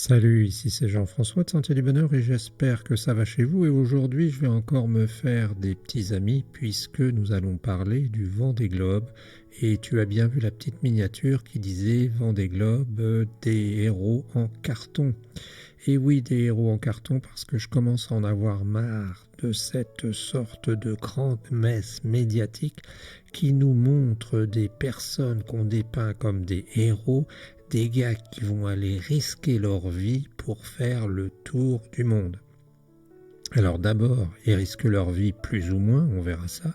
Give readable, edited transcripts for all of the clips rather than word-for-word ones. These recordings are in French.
Salut, ici c'est Jean-François de Sentier du Bonheur et j'espère que ça va chez vous. Et aujourd'hui, je vais encore me faire des petits amis puisque nous allons parler du Vendée Globe. Et tu as bien vu la petite miniature qui disait Vendée Globe, des héros en carton. Et oui, des héros en carton parce que je commence à en avoir marre de cette sorte de grande messe médiatique qui nous montre des personnes qu'on dépeint comme des héros, des gars qui vont aller risquer leur vie pour faire le tour du monde. Alors d'abord, ils risquent leur vie plus ou moins, on verra ça,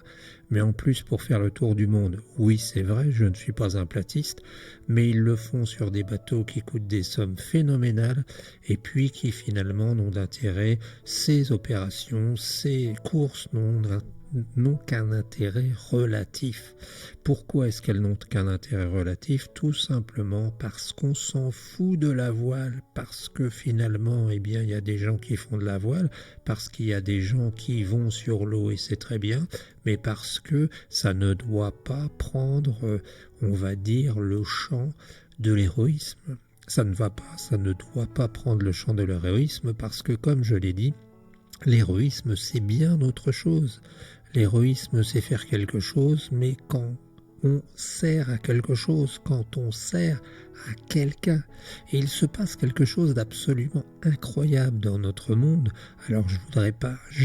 mais en plus pour faire le tour du monde, oui c'est vrai, je ne suis pas un platiste, mais ils le font sur des bateaux qui coûtent des sommes phénoménales et puis qui finalement n'ont d'intérêt, ces opérations, ces courses n'ont qu'un intérêt relatif. Pourquoi est-ce qu'elles n'ont qu'un intérêt relatif? Tout simplement parce qu'on s'en fout de la voile, parce que finalement, eh bien, il y a des gens qui font de la voile, parce qu'il y a des gens qui vont sur l'eau et c'est très bien, mais parce que ça ne doit pas prendre, on va dire, le champ de l'héroïsme. Ça ne doit pas prendre le champ de l'héroïsme parce que, comme je l'ai dit, l'héroïsme, c'est bien autre chose. L'héroïsme, c'est faire quelque chose, mais quand on sert à quelque chose, quand on sert à quelqu'un. Et il se passe quelque chose d'absolument incroyable dans notre monde. Alors je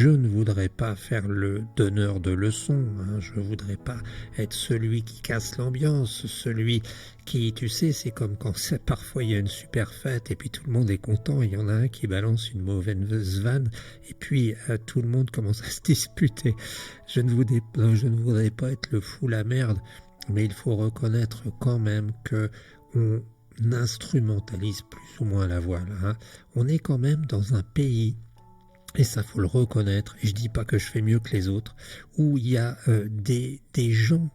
ne voudrais pas faire le donneur de leçons, hein, je ne voudrais pas être celui qui casse l'ambiance, celui qui, tu sais, c'est comme quand parfois il y a une super fête et puis tout le monde est content, il y en a un qui balance une mauvaise vanne et puis tout le monde commence à se disputer. Je ne voudrais pas être le fou la merde, mais il faut reconnaître quand même que on instrumentalise plus ou moins la voile. Hein. On est quand même dans un pays, et ça faut le reconnaître, et je dis pas que je fais mieux que les autres, où il y a des gens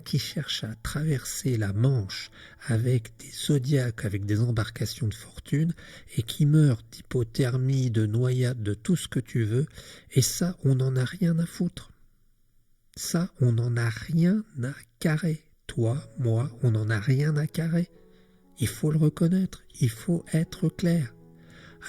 qui cherchent à traverser la Manche avec des zodiacs, avec des embarcations de fortune, et qui meurent d'hypothermie, de noyade, de tout ce que tu veux, et ça, on n'en a rien à foutre. Ça, on n'en a rien à carrer. Toi, moi, on n'en a rien à carrer. Il faut le reconnaître, il faut être clair.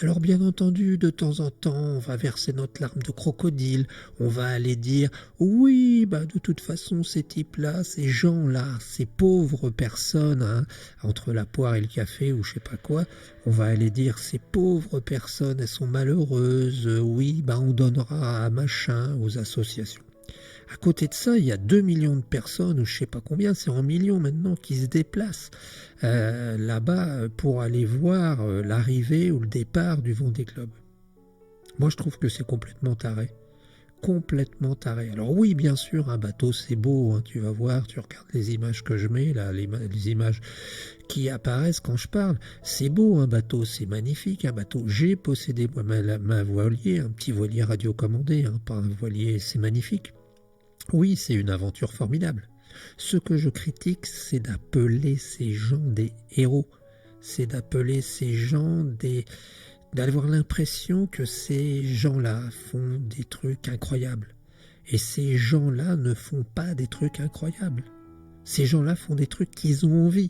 Alors bien entendu, de temps en temps, on va verser notre larme de crocodile, on va aller dire « Oui, de toute façon, ces types-là, ces gens-là, ces pauvres personnes, hein, entre la poire et le café ou je sais pas quoi, on va aller dire « Ces pauvres personnes, elles sont malheureuses, oui, on donnera à machin, aux associations. » À côté de ça, il y a 2 millions de personnes, ou je ne sais pas combien, c'est en millions maintenant, qui se déplacent là-bas pour aller voir l'arrivée ou le départ du Vendée Globe. Moi, je trouve que c'est complètement taré. Complètement taré. Alors oui, bien sûr, un bateau, c'est beau, hein, tu vas voir, tu regardes les images que je mets, là, les images qui apparaissent quand je parle. C'est beau, un bateau, c'est magnifique, un bateau. J'ai possédé moi ma voilier, un petit voilier radiocommandé, hein, pas un voilier, c'est magnifique. Oui, c'est une aventure formidable. Ce que je critique, c'est d'appeler ces gens des héros. C'est d'appeler ces gens d'avoir l'impression que ces gens-là font des trucs incroyables. Et ces gens-là ne font pas des trucs incroyables. Ces gens-là font des trucs qu'ils ont envie.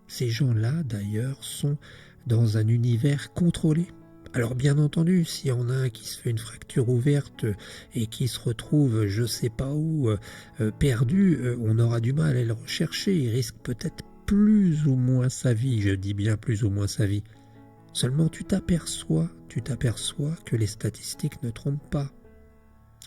Ces gens-là, d'ailleurs, sont dans un univers contrôlé. Alors bien entendu, s'il y en a un qui se fait une fracture ouverte et qui se retrouve je sais pas où perdu, on aura du mal à le rechercher, il risque peut-être plus ou moins sa vie, je dis bien plus ou moins sa vie. Seulement tu t'aperçois que les statistiques ne trompent pas.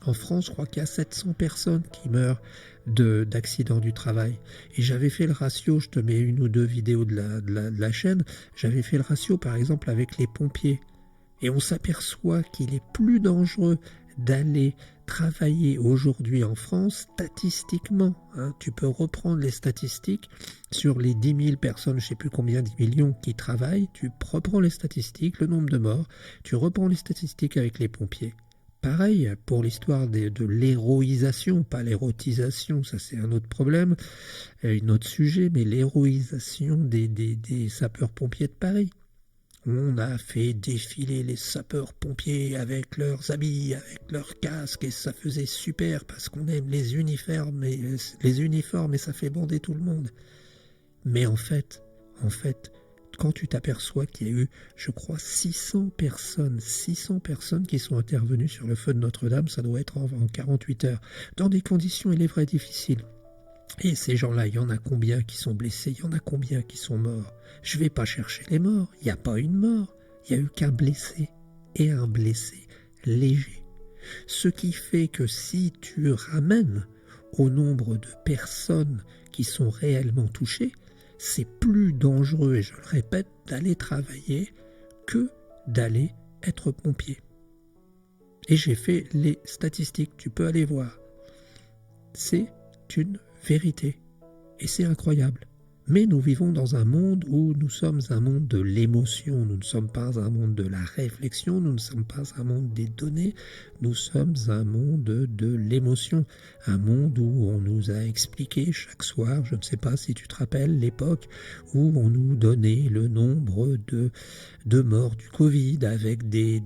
En France, je crois qu'il y a 700 personnes qui meurent d'accidents du travail. Et j'avais fait le ratio, je te mets une ou deux vidéos de la chaîne, j'avais fait le ratio par exemple avec les pompiers. Et on s'aperçoit qu'il est plus dangereux d'aller travailler aujourd'hui en France statistiquement. Hein. Tu peux reprendre les statistiques sur les 10 000 personnes, je ne sais plus combien, 10 millions qui travaillent. Tu reprends les statistiques, le nombre de morts, tu reprends les statistiques avec les pompiers. Pareil pour l'histoire de l'héroïsation, pas l'érotisation, ça c'est un autre problème, un autre sujet, mais l'héroïsation des sapeurs-pompiers de Paris. On a fait défiler les sapeurs-pompiers avec leurs habits, avec leurs casques, et ça faisait super parce qu'on aime les uniformes et ça fait bander tout le monde. Mais en fait, quand tu t'aperçois qu'il y a eu, je crois, 600 personnes qui sont intervenues sur le feu de Notre-Dame, ça doit être en 48 heures, dans des conditions, il est vrai, difficiles. Et ces gens-là, il y en a combien qui sont blessés, il y en a combien qui sont morts? Je ne vais pas chercher les morts, il n'y a pas une mort, il n'y a eu qu'un blessé, et un blessé léger. Ce qui fait que si tu ramènes au nombre de personnes qui sont réellement touchées, c'est plus dangereux, et je le répète, d'aller travailler que d'aller être pompier. Et j'ai fait les statistiques, tu peux aller voir. C'est une vérité. Et c'est incroyable. Mais nous vivons dans un monde où nous sommes un monde de l'émotion, nous ne sommes pas un monde de la réflexion, nous ne sommes pas un monde des données, nous sommes un monde de l'émotion, un monde où on nous a expliqué chaque soir, je ne sais pas si tu te rappelles l'époque où on nous donnait le nombre de morts du Covid avec des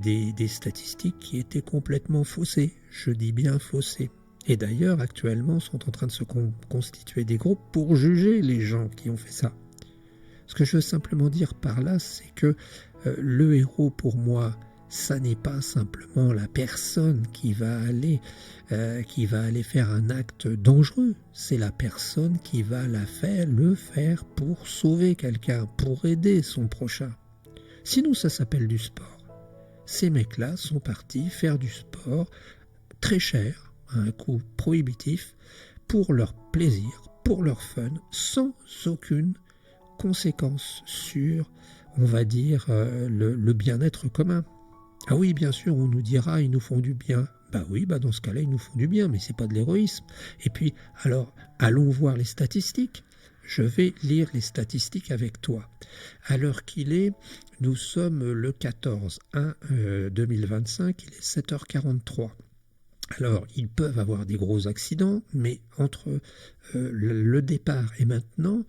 statistiques qui étaient complètement faussées, je dis bien faussées. Et d'ailleurs, actuellement, sont en train de se constituer des groupes pour juger les gens qui ont fait ça. Ce que je veux simplement dire par là, c'est que le héros, pour moi, ça n'est pas simplement la personne qui va aller faire un acte dangereux. C'est la personne qui va le faire pour sauver quelqu'un, pour aider son prochain. Sinon, ça s'appelle du sport. Ces mecs-là sont partis faire du sport très cher, à un coût prohibitif, pour leur plaisir, pour leur fun, sans aucune conséquence sur, on va dire, le bien-être commun. Ah oui, bien sûr, on nous dira, ils nous font du bien. Bah oui, dans ce cas-là, ils nous font du bien, mais c'est pas de l'héroïsme. Et puis, alors, allons voir les statistiques. Je vais lire les statistiques avec toi. À l'heure qu'il est, nous sommes le 14/1/2025, il est 7h43. Alors, ils peuvent avoir des gros accidents, mais entre le départ et maintenant,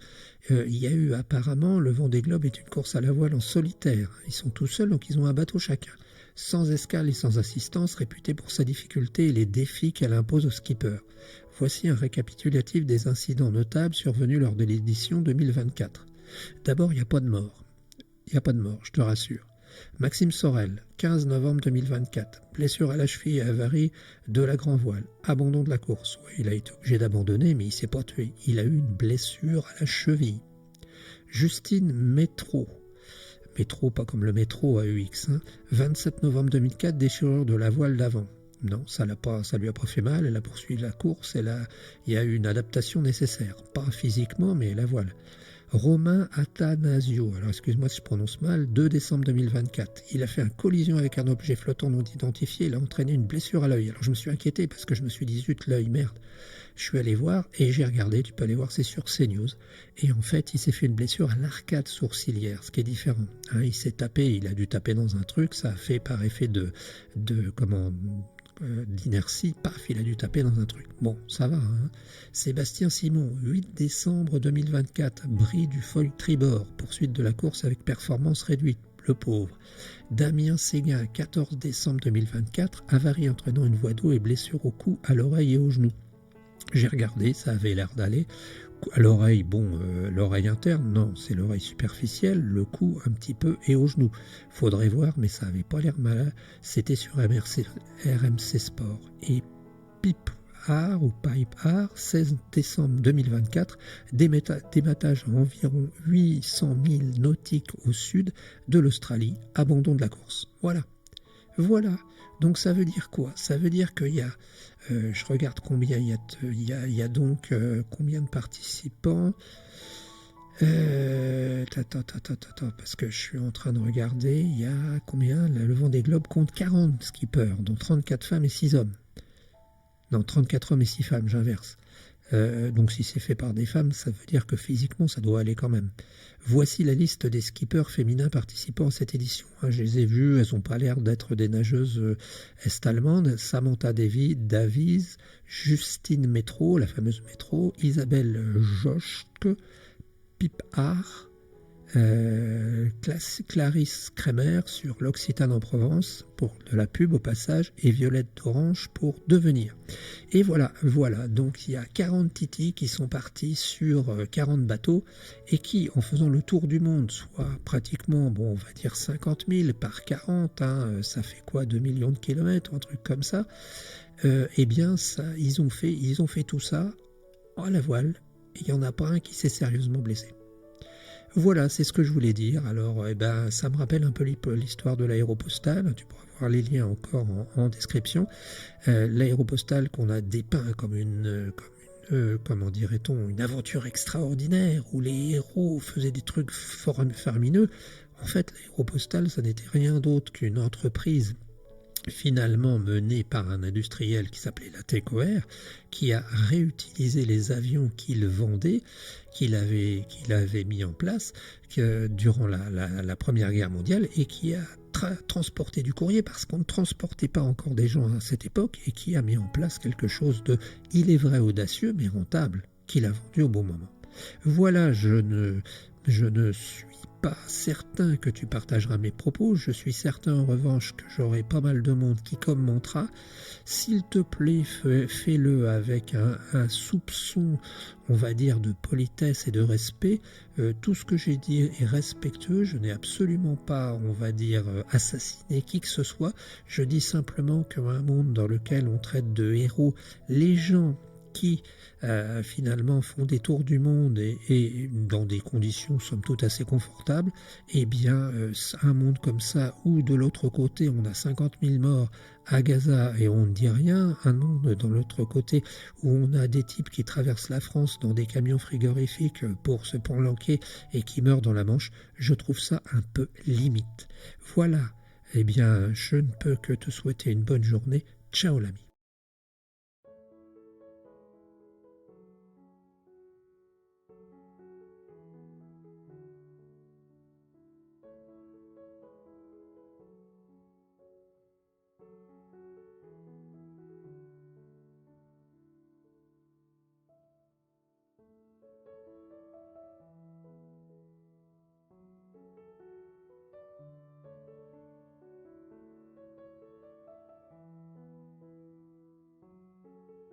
il y a eu apparemment, le Vendée Globe est une course à la voile en solitaire. Ils sont tout seuls, donc ils ont un bateau chacun, sans escale et sans assistance, réputée pour sa difficulté et les défis qu'elle impose aux skippers. Voici un récapitulatif des incidents notables survenus lors de l'édition 2024. D'abord, il n'y a pas de mort. Il n'y a pas de mort, je te rassure. Maxime Sorel, 15 novembre 2024, blessure à la cheville et avarie de la grand voile, abandon de la course. Ouais, il a été obligé d'abandonner, mais il ne s'est pas tué. Il a eu une blessure à la cheville. Justine Métro, pas comme le métro à UX, 27 novembre 2004, déchirure de la voile d'avant. Non, ça lui a pas fait mal, elle a poursuivi la course, il y a eu une adaptation nécessaire, pas physiquement, mais la voile. Romain Attanasio, alors excuse-moi si je prononce mal, 2 décembre 2024. Il a fait une collision avec un objet flottant non identifié, il a entraîné une blessure à l'œil. Alors je me suis inquiété parce que je me suis dit, zut, l'œil, merde. Je suis allé voir et j'ai regardé, tu peux aller voir, c'est sur CNews. Et en fait, il s'est fait une blessure à l'arcade sourcilière, ce qui est différent. Hein, il a dû taper dans un truc, ça a fait par effet d'inertie, paf, il a dû taper dans un truc. Bon, ça va. Hein. Sébastien Simon, 8 décembre 2024, bris du foil tribord, poursuite de la course avec performance réduite, le pauvre. Damien Séguin, 14 décembre 2024, avarie entraînant une voie d'eau et blessure au cou, à l'oreille et au genou. J'ai regardé, ça avait l'air d'aller. À l'oreille, l'oreille interne, non, c'est l'oreille superficielle, le cou un petit peu et au genou. Faudrait voir, mais ça avait pas l'air malin. C'était sur RMC Sport. Et Pipe Art, 16 décembre 2024, dématage à environ 800 000 nautiques au sud de l'Australie, abandon de la course. Voilà. Donc ça veut dire quoi? Ça veut dire qu'il y a, je regarde combien il y a donc combien de participants. Parce que je suis en train de regarder, il y a combien? Le Vendée Globe compte 40 skippers, dont 34 femmes et 6 hommes. Non, 34 hommes et 6 femmes, j'inverse. Donc si c'est fait par des femmes, ça veut dire que physiquement, ça doit aller quand même. Voici la liste des skippers féminins participant à cette édition. Je les ai vues, elles n'ont pas l'air d'être des nageuses est-allemandes. Samantha Davies, Justine Métro, la fameuse Métro, Isabelle Joschke, Pip Art, Clarisse Kremer sur l'Occitane en Provence pour de la pub au passage, et Violette d'Orange pour Devenir. Et voilà, donc il y a 40 titis qui sont partis sur 40 bateaux et qui, en faisant le tour du monde, soit pratiquement, bon, on va dire 50 000 par 40, hein, ça fait quoi, 2 millions de kilomètres, un truc comme ça, eh bien, ils ont fait tout ça à la voile, et il n'y en a pas un qui s'est sérieusement blessé. Voilà, c'est ce que je voulais dire. Alors, ça me rappelle un peu l'histoire de l'aéropostale. Tu pourras voir les liens encore en description. L'aéropostale qu'on a dépeint comme comment dirait-on, une aventure extraordinaire où les héros faisaient des trucs faramineux. En fait, l'aéropostale, ça n'était rien d'autre qu'une entreprise finalement menée par un industriel qui s'appelait la Tecoer, qui a réutilisé les avions qu'il vendait, qu'il avait mis en place durant la Première Guerre mondiale, et qui a transporté du courrier parce qu'on ne transportait pas encore des gens à cette époque, et qui a mis en place quelque chose de, il est vrai, audacieux mais rentable, qu'il a vendu au bon moment. Voilà, je ne suis pas certain que tu partageras mes propos, je suis certain en revanche que j'aurai pas mal de monde qui commentera. S'il te plaît, fais-le avec un soupçon, on va dire, de politesse et de respect. Tout ce que j'ai dit est respectueux, je n'ai absolument pas, on va dire, assassiné qui que ce soit. Je dis simplement qu'un monde dans lequel on traite de héros les gens qui finalement font des tours du monde et dans des conditions somme toute assez confortables, eh bien un monde comme ça où de l'autre côté on a 50 000 morts à Gaza et on ne dit rien, un monde dans l'autre côté où on a des types qui traversent la France dans des camions frigorifiques pour se planquer et qui meurent dans la Manche, je trouve ça un peu limite. Voilà, eh bien je ne peux que te souhaiter une bonne journée. Ciao l'ami.